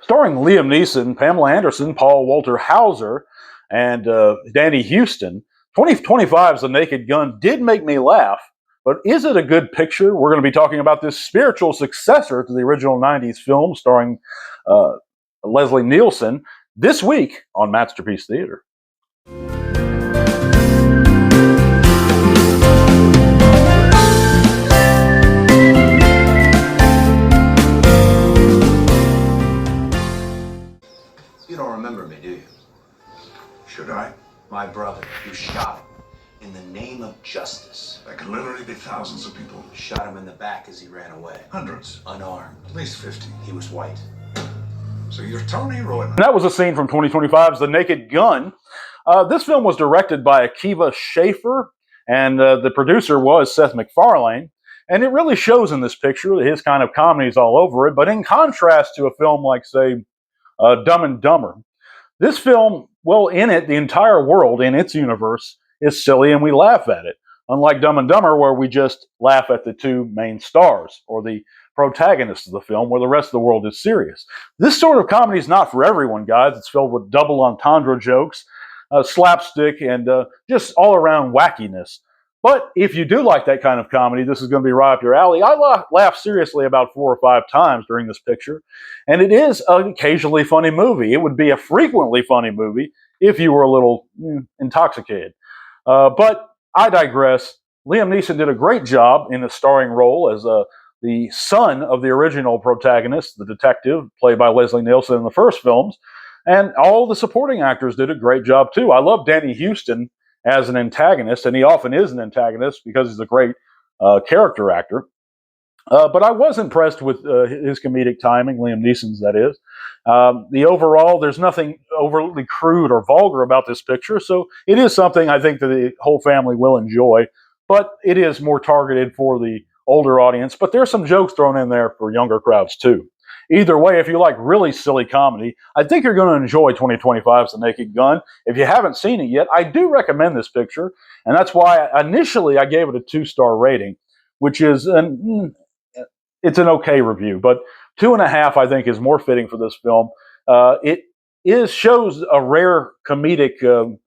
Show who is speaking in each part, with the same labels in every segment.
Speaker 1: starring Liam Neeson, Pamela Anderson, Paul Walter Hauser, and Danny Houston. 2025's The Naked Gun did make me laugh, but is it a good picture? We're going to be talking about this spiritual successor to the original 90s film starring Leslie Nielsen this week on MATsterpiece Theater.
Speaker 2: You don't remember me, do you?
Speaker 3: Should I?
Speaker 2: My brother, you shot him in the name of justice.
Speaker 3: There can literally be thousands of people.
Speaker 2: Shot him in the back as he ran away.
Speaker 3: Hundreds.
Speaker 2: Unarmed.
Speaker 3: At least 50.
Speaker 2: He was white.
Speaker 3: So you're Tony Royman.
Speaker 1: That was a scene from 2025's The Naked Gun. This film was directed by Akiva Schaffer, and the producer was Seth MacFarlane. And it really shows in this picture that his kind of comedy is all over it, but in contrast to a film like, say, Dumb and Dumber. This film, well, in it, the entire world, in its universe, is silly and we laugh at it. Unlike Dumb and Dumber, where we just laugh at the two main stars, or the protagonists of the film, where the rest of the world is serious. This sort of comedy is not for everyone, guys. It's filled with double entendre jokes, slapstick, and just all-around wackiness. But if you do like that kind of comedy, this is going to be right up your alley. I laughed seriously about 4 or 5 times during this picture, and it is an occasionally funny movie. It would be a frequently funny movie if you were a little intoxicated. But I digress. Liam Neeson did a great job in the starring role as the son of the original protagonist, the detective, played by Leslie Nielsen in the first films, and all the supporting actors did a great job too. I love Danny Houston as an antagonist, and he often is an antagonist because he's a great character actor. But I was impressed with his comedic timing, Liam Neeson's, that is. The overall, there's nothing overly crude or vulgar about this picture, so it is something I think that the whole family will enjoy, but it is more targeted for the older audience, but there's some jokes thrown in there for younger crowds too. Either way, if you like really silly comedy, I think you're going to enjoy 2025's The Naked Gun. If you haven't seen it yet, I do recommend this picture, and that's why initially I gave it a 2-star rating, which is it's an okay review, but 2.5 I think is more fitting for this film. It shows a rare comedic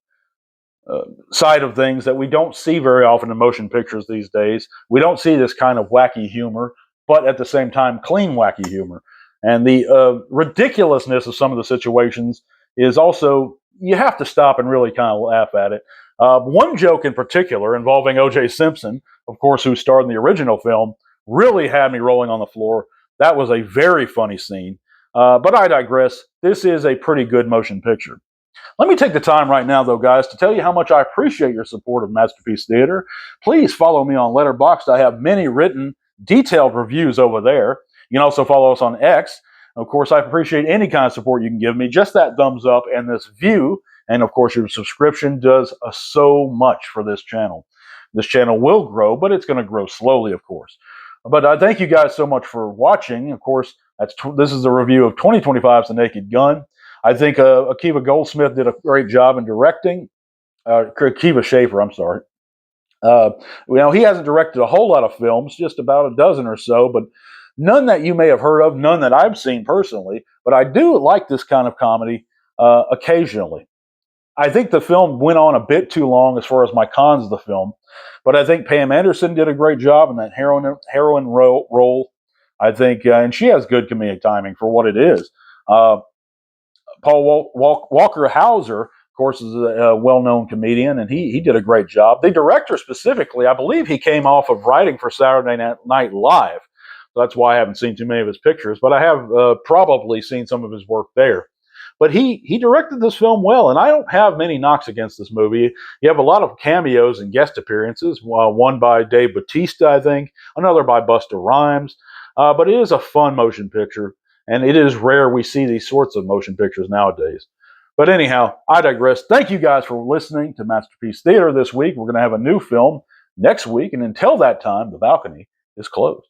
Speaker 1: side of things that we don't see very often in motion pictures these days. We don't see this kind of wacky humor, but at the same time, clean wacky humor. And the ridiculousness of some of the situations is also, you have to stop and really kind of laugh at it. One joke in particular involving O.J. Simpson, of course, who starred in the original film, really had me rolling on the floor. That was a very funny scene. But I digress. This is a pretty good motion picture. Let me take the time right now, though, guys, to tell you how much I appreciate your support of MATsterpiece Theater. Please follow me on Letterboxd. I have many written, detailed reviews over there. You can also follow us on X. Of course, I appreciate any kind of support you can give me. Just that thumbs up and this view, and of course, your subscription does so much for this channel. This channel will grow, but it's going to grow slowly, of course. But I thank you guys so much for watching. Of course, this is a review of 2025's The Naked Gun. I think Akiva Goldsmith did a great job in directing. Akiva Schaffer, I'm sorry. He hasn't directed a whole lot of films, just about a dozen or so, but none that you may have heard of, none that I've seen personally. But I do like this kind of comedy occasionally. I think the film went on a bit too long as far as my cons of the film, but I think Pam Anderson did a great job in that heroine role. I think, and she has good comedic timing for what it is. Paul Walter Hauser, of course, is a well-known comedian, and he did a great job. The director specifically, I believe he came off of writing for Saturday Night Live. So that's why I haven't seen too many of his pictures, but I have probably seen some of his work there. But he directed this film well, and I don't have many knocks against this movie. You have a lot of cameos and guest appearances, one by Dave Bautista, I think, another by Busta Rhymes. But it is a fun motion picture, and it is rare we see these sorts of motion pictures nowadays. But anyhow, I digress. Thank you guys for listening to MATsterpiece Theater this week. We're going to have a new film next week, and until that time, the balcony is closed.